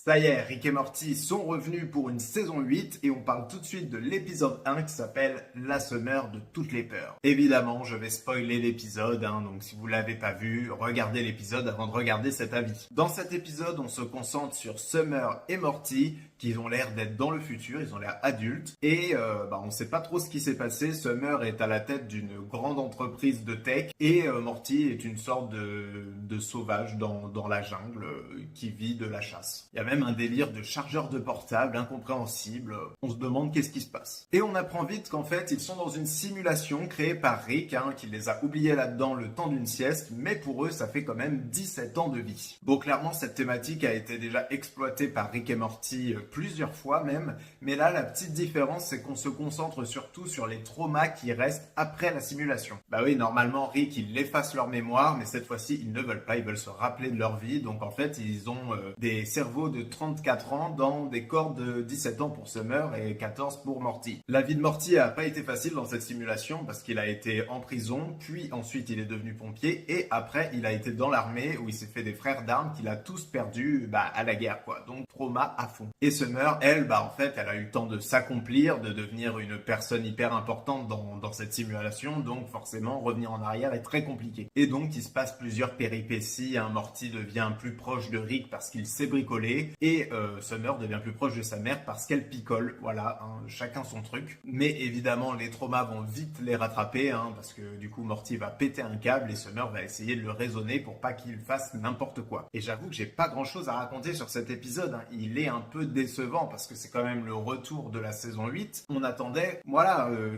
Ça y est, Rick et Morty sont revenus pour une saison 8 et on parle tout de suite de l'épisode 1 qui s'appelle La semeur de toutes les peurs. Évidemment, je vais spoiler l'épisode, donc si vous l'avez pas vu, regardez l'épisode avant de regarder cet avis. Dans cet épisode, on se concentre sur Summer et Morty qui ont l'air d'être dans le futur, ils ont l'air adultes et on ne sait pas trop ce qui s'est passé. Summer est à la tête d'une grande entreprise de tech et Morty est une sorte de sauvage dans la jungle qui vit de la chasse. Il y a même un délire de chargeur de portable incompréhensible. On se demande qu'est-ce qui se passe. Et on apprend vite qu'en fait, ils sont dans une simulation créée par Rick, qui les a oubliés là-dedans le temps d'une sieste, mais pour eux, ça fait quand même 17 ans de vie. Bon, clairement, cette thématique a été déjà exploitée par Rick et Morty plusieurs fois même, mais là, la petite différence, c'est qu'on se concentre surtout sur les traumas qui restent après la simulation. Bah oui, normalement, Rick, il efface leur mémoire, mais cette fois-ci, ils ne veulent pas, ils veulent se rappeler de leur vie, donc en fait, ils ont des cerveaux de 34 ans dans des corps de 17 ans pour Summer et 14 pour Morty. La vie de Morty a pas été facile dans cette simulation parce qu'il a été en prison, puis ensuite il est devenu pompier et après il a été dans l'armée où il s'est fait des frères d'armes qu'il a tous perdus à la guerre quoi. Donc trauma à fond. Et Summer, elle, en fait, elle a eu le temps de s'accomplir, de devenir une personne hyper importante dans cette simulation, donc forcément revenir en arrière est très compliqué. Et donc il se passe plusieurs péripéties, Morty devient plus proche de Rick parce qu'il s'est bricolé et Summer devient plus proche de sa mère parce qu'elle picole, voilà, chacun son truc. Mais évidemment, les traumas vont vite les rattraper, parce que du coup, Morty va péter un câble et Summer va essayer de le raisonner pour pas qu'il fasse n'importe quoi. Et j'avoue que j'ai pas grand chose à raconter sur cet épisode, il est un peu décevant parce que c'est quand même le retour de la saison 8. On attendait,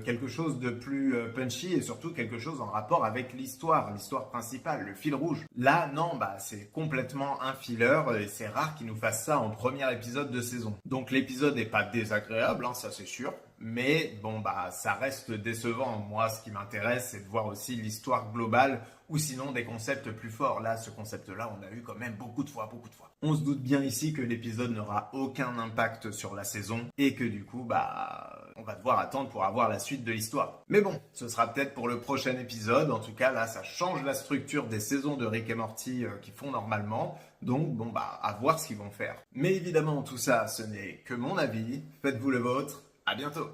quelque chose de plus punchy et surtout quelque chose en rapport avec l'histoire principale, le fil rouge. Là, non, c'est complètement un filler et c'est rare qu'ils nous fassent ça en premier épisode de saison. Donc l'épisode n'est pas désagréable, ça c'est sûr. Mais ça reste décevant. Moi, ce qui m'intéresse, c'est de voir aussi l'histoire globale ou sinon des concepts plus forts. Là, ce concept-là, on a eu quand même beaucoup de fois. On se doute bien ici que l'épisode n'aura aucun impact sur la saison et que du coup, on va devoir attendre pour avoir la suite de l'histoire. Mais bon, ce sera peut-être pour le prochain épisode. En tout cas, là, ça change la structure des saisons de Rick et Morty qui font normalement. Donc, à voir ce qu'ils vont faire. Mais évidemment, tout ça, ce n'est que mon avis. Faites-vous le vôtre. À bientôt.